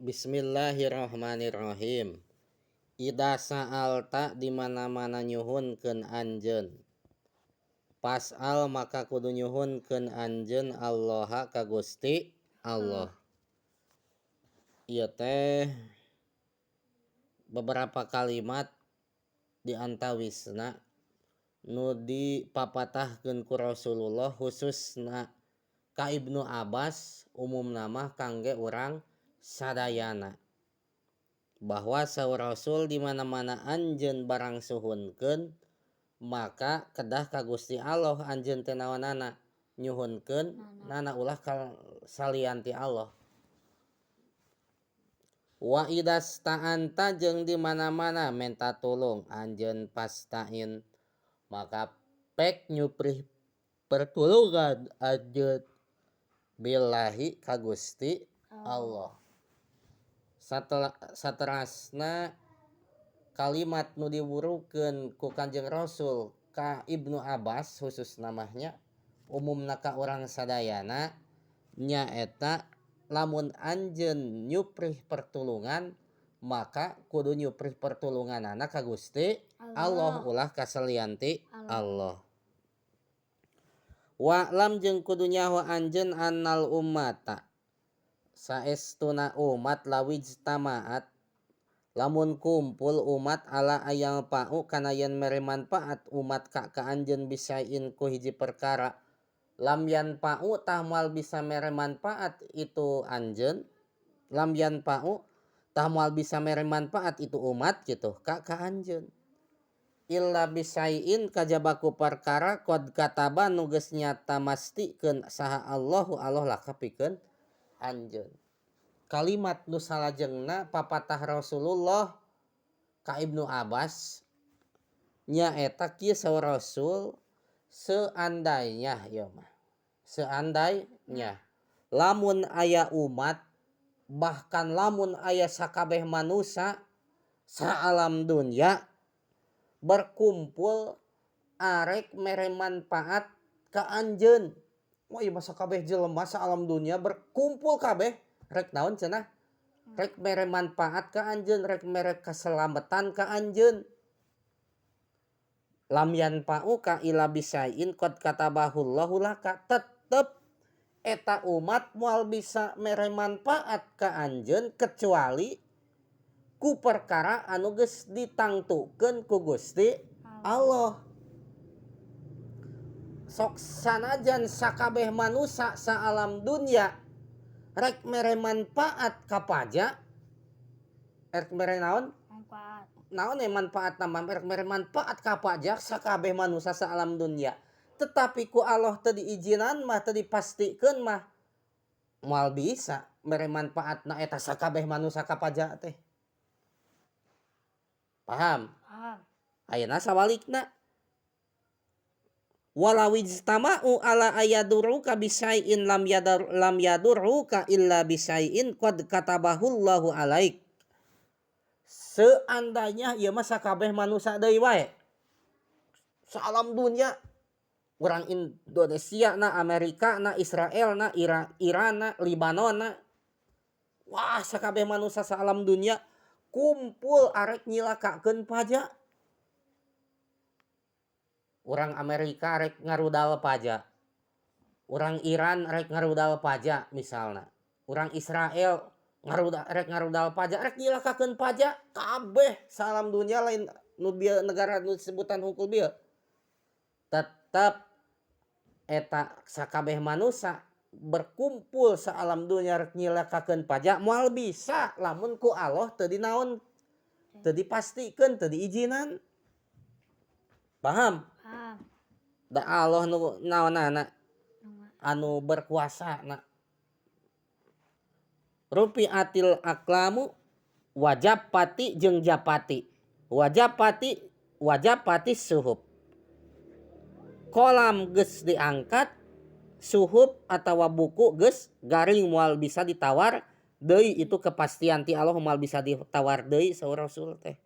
Bismillahirrahmanirrahim. Ida sa'alta di mana-mana nyuhunkeun anjeun. Pas'al maka kudu nyuhunkeun anjeun Allaha ka Gusti Allah. Ieu teh beberapa kalimat di antawisna nu dipapatahkeun ku Rasulullah khususna ka Ibnu Abbas umumna mah kangge urang sadayana. Bahwa saur Rasul di mana-mana anjeun barang suhunkeun maka kedah ka Gusti Allah anjeun teh naonana nyuhunkeun nana ulah ka salianti Allah. Wa idasta'anta jeung di mana-mana menta tulung anjeun pastain maka pek nyuprih pertulungan anjeun billahi ka Gusti Allah. Saterasna kalimat nu diwurukeun ku Kanjeng Rasul ka Ibnu Abbas khusus namanya umumna ka urang sadayana nyaeta lamun anjeun nyuprih pertulungan maka kudu nyuprih pertulunganana ka Gusti Allah ulah ka salianti Allah. Wa lam jeung kudu nyaho anjeun annal ummata saestuna umat lawijtamaat lamun kumpul umat ala ayang pa'u kana yen mere manfaat umat ka anjeun bisain ku hiji perkara lam yan pa'u tah moal bisa mere manfaat itu anjeun lam yan pa'u tah moal bisa mere manfaat itu umat gitu ka anjeun illa bisain kajaba ku perkara qad kataba nu geus nyata mastikeun saha Allahu Allah lakapikeun anjeun. Kalimat nu salajengna papatah Rasulullah ka Ibnu Abbas nyaeta kieu saur Rasul seandainya ya mah seandainya lamun aya umat bahkan lamun aya sakabeh manusia saalam dunya berkumpul arek mere manfaat ka anjeun. Wah ieu mah sakabeh jelema saalam dunya berkumpul kabeh rek naon cenah rek mere manfaat ka anjeun rek mere kaselamatan ka anjeun. Lam yanfa'u ka ila bisain qad katabahullahu laka tetep eta umat moal bisa mere manfaat ka anjeun kecuali ku perkara anu geus ditangtukeun ku Gusti Allah. Sok sanajan sakabeh manusia saalam dunya rek mere manfaat ka pajak rek mere naon naon manfaat nama rek mere manfaat ka pajak sakabeh manusia saalam dunya tetapi ku Allah teu diizinan mah teu dipastikeun mah moal bisa mere manfaatna eta sakabeh manusia ka pajak teh. Paham? Ayeuna sawalikna walau ijtama'u ala ayaduruka bisain lam yaduruka illa bisain qad katabahullahu alaik. Seandainya ieu mah sakabeh manusia deui wae saalam dunya urang Indonesia na Amerika na Israel na Iran na Libanon na wah sakabeh manusia saalam dunya kumpul arek nyilakakeun pajak. Urang Amerika rek ngarudal pajak, urang Iran rek ngarudal pajak misalna, urang Israel rek ngarudal pajak rek nyilakakeun pajak kabeh salam dunya lain nu bieu negara nu sebutan hungkul bieu tetep eta sakabeh manusia berkumpul saalam dunya rek nyilakakeun pajak moal bisa lamun ku Allah teu dinaon teu dipastikeun teu diizinan. Paham? Da Allah nu naonana anu berkuasa na rupiatil aklamu wajab pati jeung japati wajab pati suhub kolam geus diangkat suhub atawa buku geus garing moal bisa ditawar deui itu kepastian ti Allah moal bisa ditawar deui saur Rasul teh.